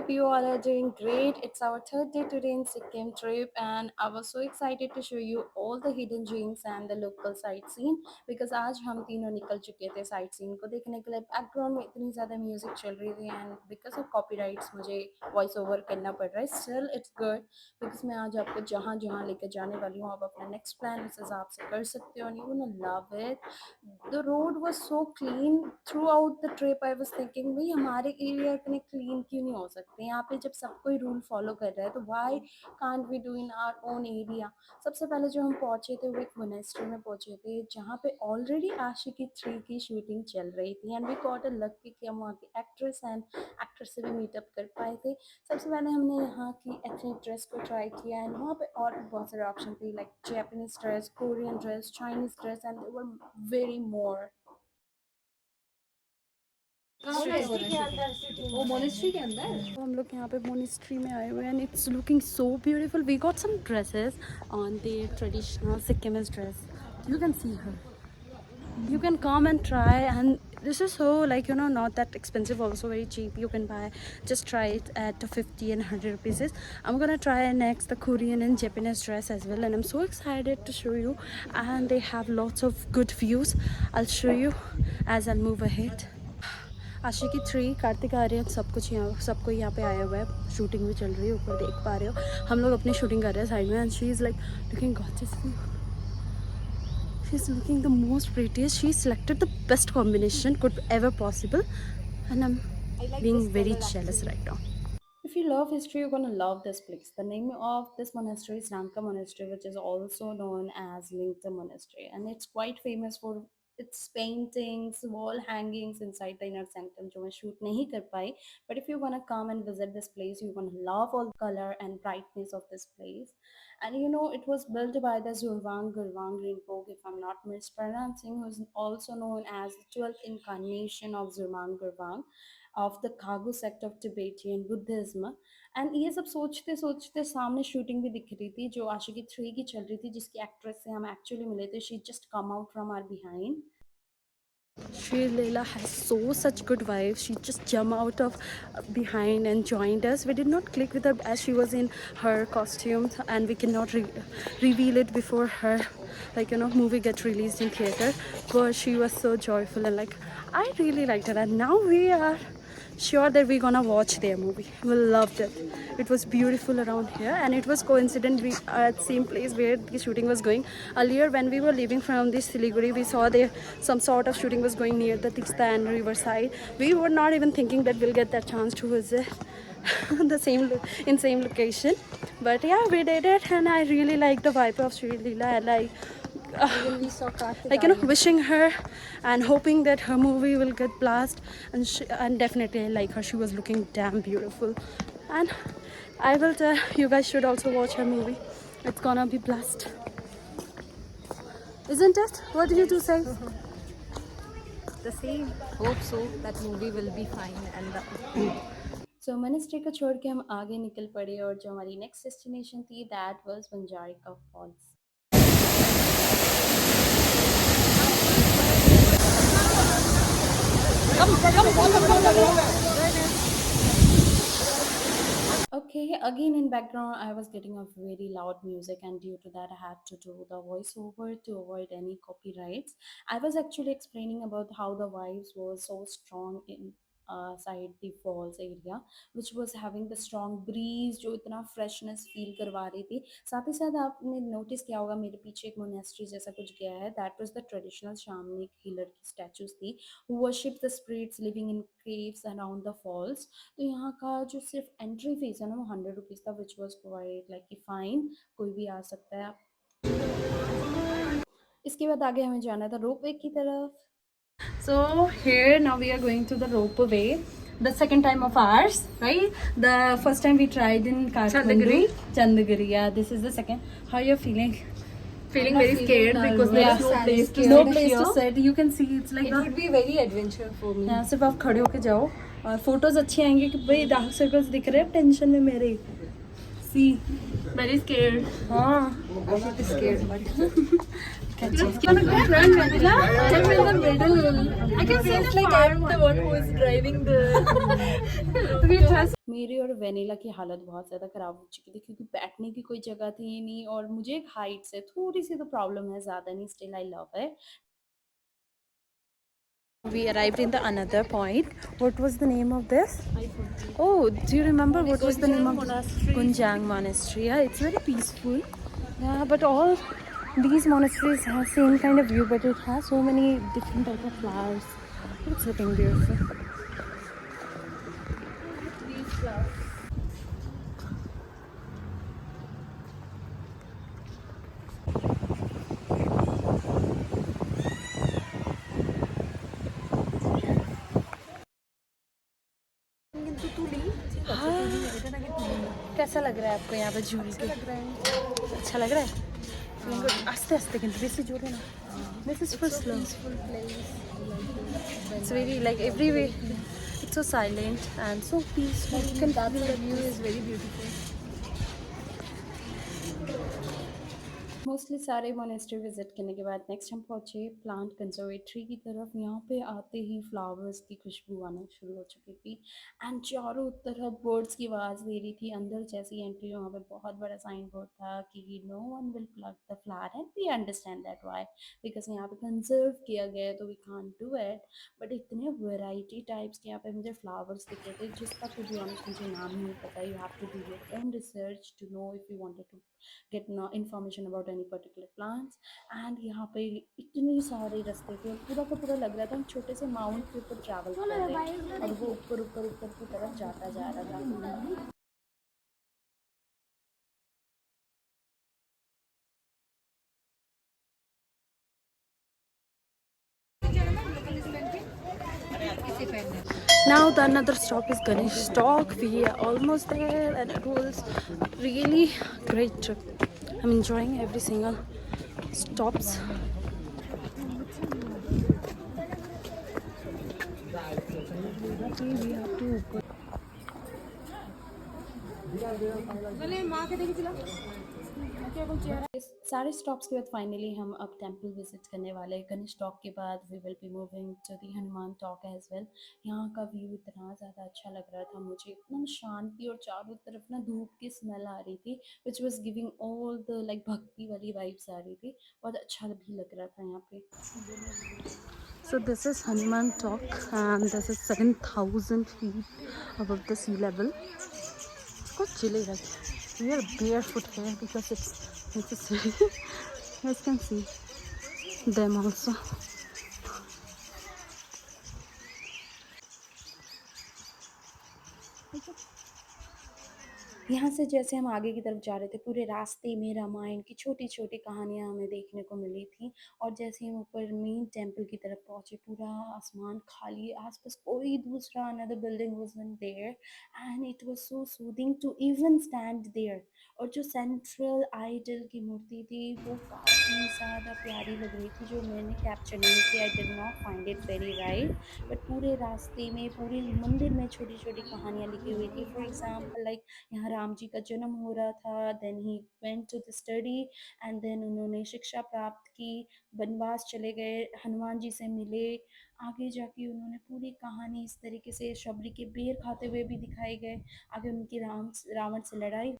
hope you all are doing great. It's our third day today in Sikkim trip, and I was so excited to show you all the hidden gems and the local sightseeing because आज हम तीनों निकल चुके थे sightseeing को देखने के लिए. बैकग्राउंड में इतनी ज़्यादा म्यूजिक चल रही थी and because of copyrights मुझे वॉइस ओवर करना पड़ रहा है. Still it's good because मैं आज आपको जहाँ जहाँ लेकर जाने वाली हूँ, आप अपना नेक्स्ट प्लान उस हिसाब से कर सकते हो and you're gonna love it. The road was so clean throughout the trip. I was thinking भाई हमारे एरिया इतने क्लीन क्यों नहीं हो सकते यहाँ पे, जब सब कोई रूल फॉलो कर रहा है तो why can't we do in our own area. सबसे पहले जो हम पहुँचे थे वो एक मोनेस्ट्री में पहुँचे थे जहाँ पे ऑलरेडी आशिकी 3 की शूटिंग चल रही थी and we got a lucky कि हम वहाँ की एक्ट्रेस एंड एक्टर से भी मीटअप कर पाए थे. सबसे पहले हमने यहाँ की एथनिक ड्रेस को ट्राई किया एंड वहाँ पे और भी बहुत सारे ऑप्शन थे like Japanese dress, Korean dress, Chinese dress and there were very more. वो मोनेस्ट्री के अंदर तो हम लोग यहाँ पे मोनेस्ट्री में आए हुए हैं and it's looking so beautiful. We got some dresses on the traditional Sikkimese dress. You can see her. You can come and try, and this is so like not that expensive, also very cheap. You can buy, just try it at 50 and 100 pieces. I'm gonna try next the Korean and Japanese dress as well, and I'm so excited to show you. And they have lots of good views. I'll show you as I'll move ahead. आशिकी 3, कार्तिक आर्यन, सब कुछ यहाँ, सबको यहाँ पे आया हुआ है. Shooting भी चल रही है, ऊपर देख पा रहे हो. हम लोग अपनी शूटिंग कर रहे हैं साइड में and she is like looking gorgeous. She's looking the most prettiest. She selected the best combination could ever possible, and I'm being very jealous right now. If you love history, you're gonna love this place. The name of this monastery is Ramka Monastery, which is also known as Lingta Monastery, and it's quite famous for its paintings, wall hangings inside the inner sanctum, जो मैं shoot नहीं कर पाई. But if you wanna come and visit this place, you're gonna love all the color and brightness of this place. And it was built by the Zurwang Gurwang Rinpoche, if I'm not mispronouncing, who is also known as the 12th incarnation of Zurwang Gurwang of the Kagyu sect of Tibetan Buddhism. And ये सब सोचते सोचते सामने shooting भी दिख रही थी जो आशिकी 3 की चल रही थी, जिसकी एक्ट्रेस से हम एक्चुअली मिले थे. She just come out from our behind. Sri Leela has such good vibes. She just jumped out of behind and joined us. We did not click with her as she was in her costume, and we cannot reveal it before her movie get released in theater. But she was so joyful and I really liked her. And now we are sure that we're gonna watch their movie. We loved it. It was beautiful around here, and it was coincident we are at the same place where the shooting was going. Earlier when we were leaving from this Siliguri, we saw there some sort of shooting was going near the Tista and Riverside. We were not even thinking that we'll get that chance to visit the same location, but yeah, we did it, and I really like the vibe of Sri Leela. And we saw wishing her and hoping that her movie will get blast, and definitely I like her. She was looking damn beautiful, and I will tell you guys should also watch her movie. It's gonna be blast, isn't it? What do you two say? the same. Hope so. That movie will be fine. And So monastery को छोड़ के हम आगे निकल पड़े और जो हमारी नेक्स्ट डेस्टिनेशन थी that was Banjarika Falls. Okay, again in background I was getting a very loud music, and due to that I had to do the voiceover to avoid any copyrights. I was actually explaining about how the vibes were so strong in side the falls area, which was having the strong breeze जो इतना freshness feel करवा रही थी. साथ ही साथ आपने notice किया होगा मेरे पीछे एक monastery जैसा कुछ गया है. That was the traditional Shamnik healer की statues थी who worship the spirits living in caves around the falls. तो यहाँ का जो सिर्फ एंट्री फीस है ना वो 100 रुपीज़ था, विच वॉज क्वाइट लाइक कि फाइन, कोई भी आ सकता है. इसके बाद आगे हमें जाना था रोपवे की तरफ. So here now we are going to the ropeway, the second time of ours, right? The first time we tried in Kathmandu, Chandagiri. Yeah, this is the second. How are you feeling? feeling very scared because there is no place to sit. You can see it's like it would be very adventure for me. यहाँ सिर्फ आप खड़े होके जाओ और photos अच्छी आएंगी कि भाई डार्क सर्कल्स दिख रहे हैं टेंशन में मेरे. सी Very scared. हाँ I should be scared, but catch it. I'm in the middle. I can see it's like I'm the one who is driving the. मेरी और वेनिला की हालत बहुत ज़्यादा ख़राब हो चुकी थी क्योंकि बैठने की कोई जगह थी ही नहीं और मुझे एक हाइट से थोड़ी-सी तो प्रॉब्लम है, ज़्यादा नहीं, still I love it. We arrived in the another point. What was the name of this? Oh, do you remember what was the name of Monastery. Gunjang Monastery? Yeah, it's very peaceful. Yeah, but all these monasteries have same kind of view, but it has so many different type of flowers. It's looking beautiful. These flowers. हाँ, कैसा लग रहा है आपको यहाँ पे झूल के? अच्छा लग रहा है? आस्ते आस्ते किंतु बेसी जोरे ना. This is for slow. Peaceful place. It's very like every way. It's so silent and so peaceful. You can That feel side the view is very beautiful. Mostly सारे मोनेस्ट्री विजिट करने के बाद नेक्स्ट हम पहुँचे plant conservatory की तरफ। यहाँ पे आते ही फ्लावर्स की खुशबू आना शुरू हो चुकी थी एंड चारों तरफ बर्ड्स की आवाज़ दे रही थी। अंदर जैसी एंट्री वहाँ पे बहुत बड़ा साइन बोर्ड था कि no one will plug the flower and we understand that why, because यहाँ पे कंजर्व किया गया है तो we can't do it. But इतने वेराइटी टाइप्स के यहाँ पे मुझे फ्लावर्स दिख रहे थे जिसका टू बी ऑनेस्ट मुझे नाम नहीं पता। You have to do your own research to know if you wanted to get no information about any particular plants। and यहाँ पे इतने सारे रास्ते थे और पूरा का पूरा लग रहा था हम छोटे से माउंट के ऊपर ट्रैवल कर रहे हैं और वो ऊपर ऊपर ऊपर की तरफ जाता जा रहा था। Now the another stop is Ganesh Talk. We are almost there and it was really great trip. I'm enjoying every single stops. इस सारे स्टॉप्स के बाद फाइनली हम अब टेंपल विजिट करने वाले हैं। गणेश टॉक के बाद we will be moving to the Hanuman Tok as well. यहाँ का व्यू इतना ज़्यादा अच्छा लग रहा था मुझे, इतना शांति और चारों तरफ ना धूप की स्मेल आ रही थी which was giving all the like भक्ति वाली वाइब्स आ रही थी। बहुत अच्छा भी लग रहा था यहाँ पे। So this is Hanuman Talk and this is 7,000 feet above the sea level. कुछ chilly like we are barefoot here because it's necessary. You guys can see them also. यहाँ से जैसे हम आगे की तरफ जा रहे थे पूरे रास्ते में रामायण की छोटी छोटी कहानियाँ हमें देखने को मिली थी। और जैसे हम ऊपर मेन टेम्पल की तरफ पहुँचे पूरा आसमान खाली, आसपास कोई दूसरा another building wasn't there and it was so soothing to even stand there. और जो सेंट्रल आइडल की मूर्ति थी वो काफ़ी ज़्यादा प्यारी लग रही थी जो मैंने कैप्चर नहीं किया। I did not find it very right. But पूरे रास्ते में पूरे मंदिर में छोटी छोटी कहानियाँ लिखी हुई थी। फॉर एग्जाम्पल लाइक यहाँ राम जी का जन्म हो रहा था, then he went to the study and then उन्होंने शिक्षा प्राप्त की, वनवास चले गए, हनुमान जी से मिले, आगे जाके उन्होंने पूरी कहानी इस तरीके से शबरी के बेर खाते हुए भी दिखाए गए, आगे उनकी रावण से लड़ाई